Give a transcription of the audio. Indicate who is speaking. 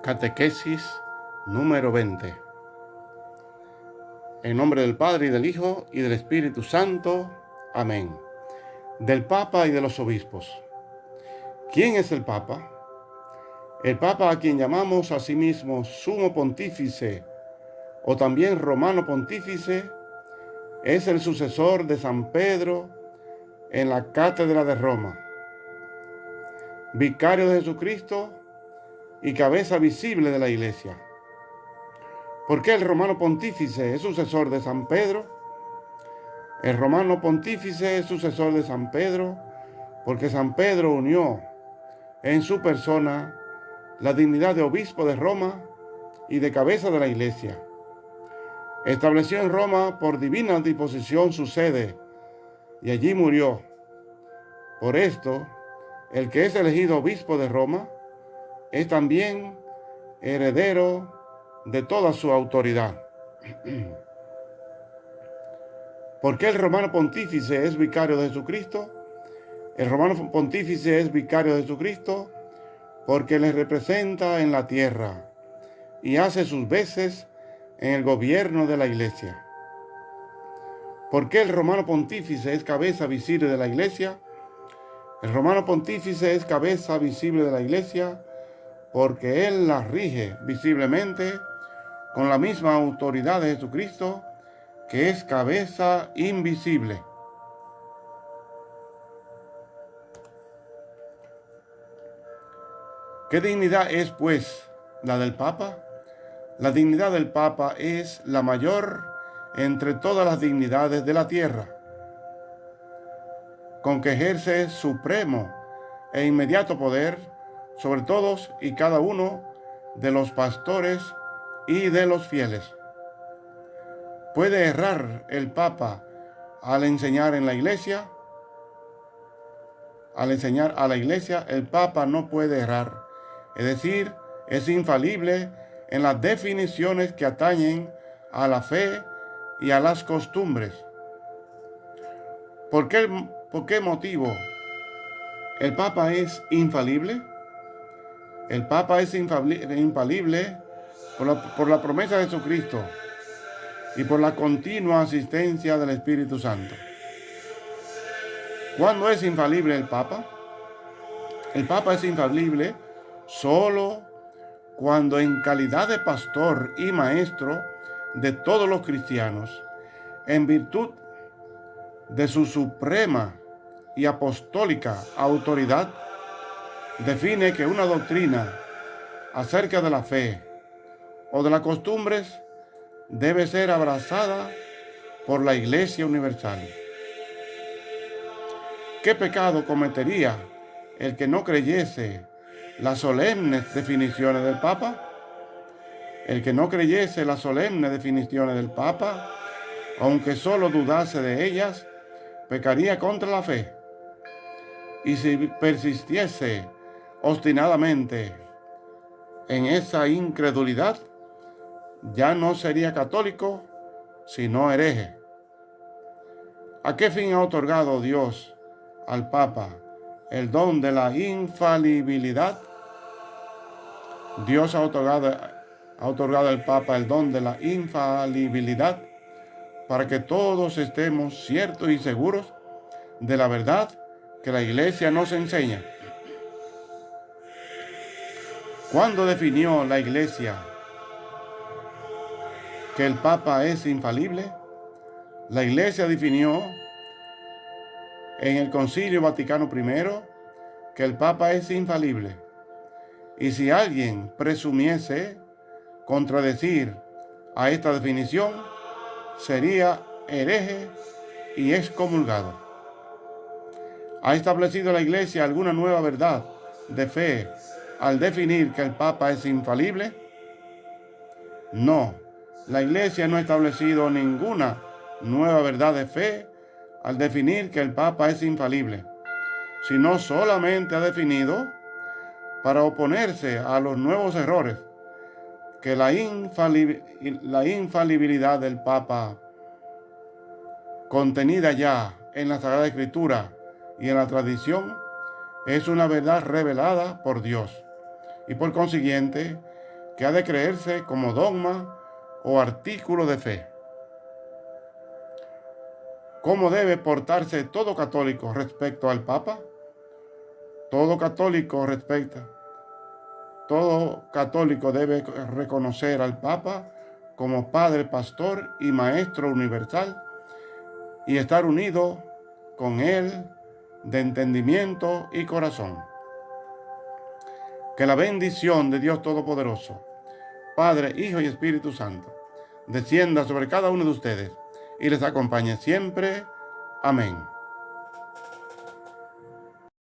Speaker 1: Catequesis número 20. En nombre del Padre, y del Hijo, y del Espíritu Santo. Amén. Del Papa y de los obispos. ¿Quién es el Papa? El Papa, a quien llamamos a sí mismo Sumo Pontífice o también Romano Pontífice, es el sucesor de San Pedro en la Cátedra de Roma, vicario de Jesucristo y cabeza visible de la Iglesia. ¿Por qué el Romano Pontífice es sucesor de San Pedro? El Romano Pontífice es sucesor de San Pedro porque San Pedro unió en su persona la dignidad de obispo de Roma y de cabeza de la Iglesia. Estableció en Roma por divina disposición su sede y allí murió. Por esto, el que es elegido obispo de Roma es también heredero de toda su autoridad. ¿Por qué el Romano Pontífice es vicario de Jesucristo? El Romano Pontífice es vicario de Jesucristo porque le representa en la tierra y hace sus veces en el gobierno de la Iglesia. ¿Por qué el Romano Pontífice es cabeza visible de la Iglesia? El Romano Pontífice es cabeza visible de la Iglesia porque él la rige visiblemente con la misma autoridad de Jesucristo, que es cabeza invisible. ¿Qué dignidad es, pues, la del Papa? La dignidad del Papa es la mayor entre todas las dignidades de la tierra, con que ejerce supremo e inmediato poder sobre todos y cada uno de los pastores y de los fieles. ¿Puede errar el Papa al enseñar en la Iglesia? Al enseñar a la Iglesia, el Papa no puede errar. Es decir, es infalible en las definiciones que atañen a la fe y a las costumbres. ¿Por qué motivo el Papa es infalible? El Papa es infalible por la promesa de Jesucristo y por la continua asistencia del Espíritu Santo. ¿Cuándo es infalible el Papa? El Papa es infalible solo cuando en calidad de pastor y maestro de todos los cristianos, en virtud de su suprema y apostólica autoridad, define que una doctrina acerca de la fe o de las costumbres debe ser abrazada por la Iglesia Universal. ¿Qué pecado cometería el que no creyese las solemnes definiciones del Papa? El que no creyese las solemnes definiciones del Papa, aunque solo dudase de ellas, pecaría contra la fe. Y si persistiese obstinadamente en esa incredulidad, ya no sería católico, sino hereje. ¿A qué fin ha otorgado Dios al Papa el don de la infalibilidad? Dios ha otorgado al Papa el don de la infalibilidad para que todos estemos ciertos y seguros de la verdad que la Iglesia nos enseña. ¿Cuándo definió la Iglesia que el Papa es infalible? La Iglesia definió en el Concilio Vaticano I que el Papa es infalible. Y si alguien presumiese contradecir a esta definición, sería hereje y excomulgado. ¿Ha establecido la Iglesia alguna nueva verdad de fe al definir que el Papa es infalible? No, la Iglesia no ha establecido ninguna nueva verdad de fe al definir que el Papa es infalible, sino solamente ha definido, para oponerse a los nuevos errores, que la infalibilidad del Papa, contenida ya en la Sagrada Escritura y en la tradición, es una verdad revelada por Dios y por consiguiente que ha de creerse como dogma o artículo de fe. ¿Cómo debe portarse todo católico respecto al Papa? Todo católico debe reconocer al Papa como Padre, Pastor y Maestro universal y estar unido con Él de entendimiento y corazón. Que la bendición de Dios Todopoderoso, Padre, Hijo y Espíritu Santo, descienda sobre cada uno de ustedes y les acompañe siempre. Amén.